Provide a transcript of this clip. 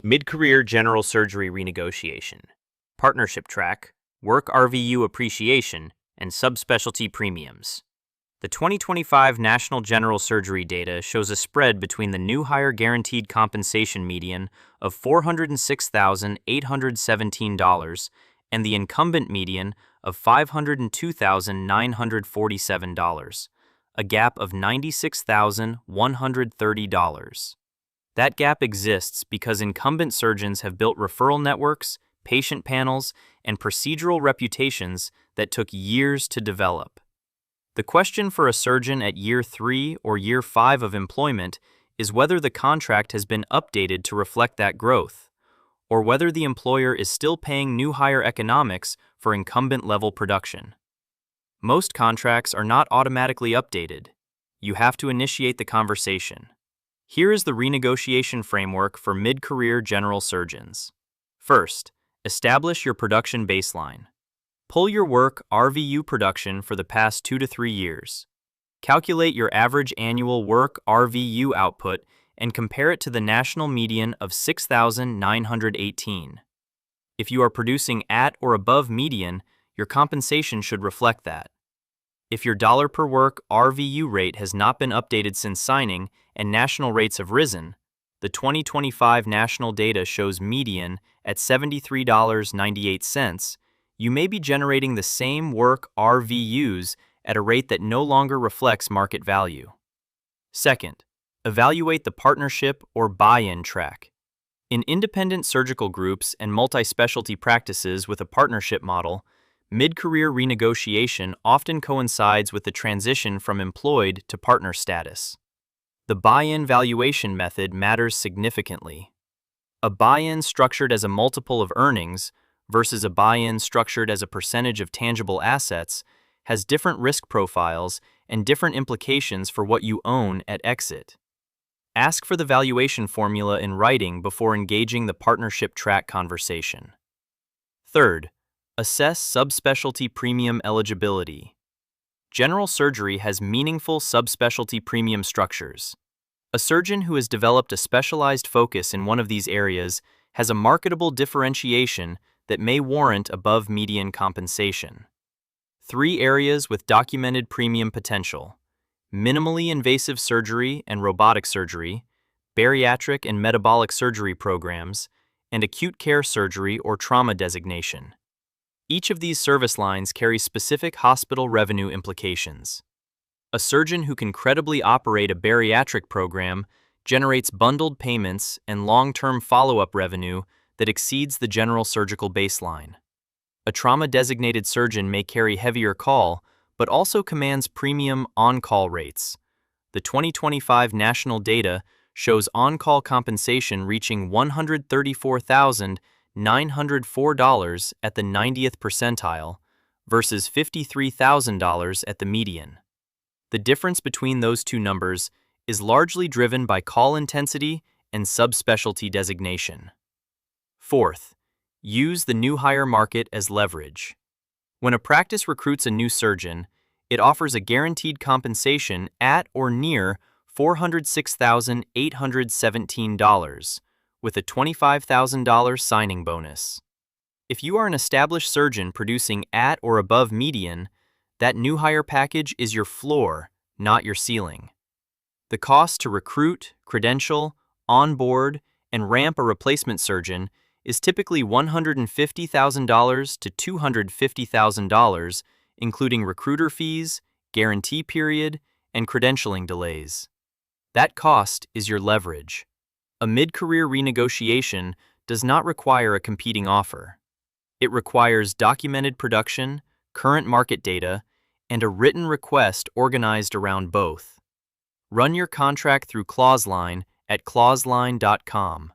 Mid-career general surgery renegotiation, partnership track, wRVU appreciation, and subspecialty premiums. The 2025 National General Surgery data shows a spread between the new hire guaranteed compensation median of $406,817 and the incumbent median of $502,947, a gap of $96,130. That gap exists because incumbent surgeons have built referral networks, patient panels, and procedural reputations that took years to develop. The question for a surgeon at year 3 or year 5 of employment is whether the contract has been updated to reflect that growth, or whether the employer is still paying new hire economics for incumbent-level production. Most contracts are not automatically updated. You have to initiate the conversation. Here is the renegotiation framework for mid-career general surgeons. First, establish your production baseline. Pull your wRVU production for the past 2 to 3 years. Calculate your average annual wRVU output and compare it to the national median of 6,918. If you are producing at or above median, your compensation should reflect that. If your dollar per work RVU rate has not been updated since signing and national rates have risen, the 2025 national data shows median at $73.98, you may be generating the same work RVUs at a rate that no longer reflects market value. Second, evaluate the partnership or buy-in track. In independent surgical groups and multi-specialty practices with a partnership model, mid-career renegotiation often coincides with the transition from employed to partner status. The buy-in valuation method matters significantly. A buy-in structured as a multiple of earnings versus a buy-in structured as a percentage of tangible assets has different risk profiles and different implications for what you own at exit. Ask for the valuation formula in writing before engaging the partnership track conversation. Third, assess subspecialty premium eligibility. General surgery has meaningful subspecialty premium structures. A surgeon who has developed a specialized focus in one of these areas has a marketable differentiation that may warrant above median compensation. 3 areas with documented premium potential: minimally invasive surgery and robotic surgery, bariatric and metabolic surgery programs, and acute care surgery or trauma designation. Each of these service lines carries specific hospital revenue implications. A surgeon who can credibly operate a bariatric program generates bundled payments and long-term follow-up revenue that exceeds the general surgical baseline. A trauma-designated surgeon may carry heavier call, but also commands premium on-call rates. The 2025 national data shows on-call compensation reaching $134,904 at the 90th percentile versus $53,000 at the median. The difference between those two numbers is largely driven by call intensity and subspecialty designation. Fourth, use the new hire market as leverage. When a practice recruits a new surgeon, it offers a guaranteed compensation at or near $406,817, with a $25,000 signing bonus. If you are an established surgeon producing at or above median, that new hire package is your floor, not your ceiling. The cost to recruit, credential, onboard, and ramp a replacement surgeon is typically $150,000 to $250,000, including recruiter fees, guarantee period, and credentialing delays. That cost is your leverage. A mid-career renegotiation does not require a competing offer. It requires documented production, current market data, and a written request organized around both. Run your contract through ClauseLine at ClauseLine.com.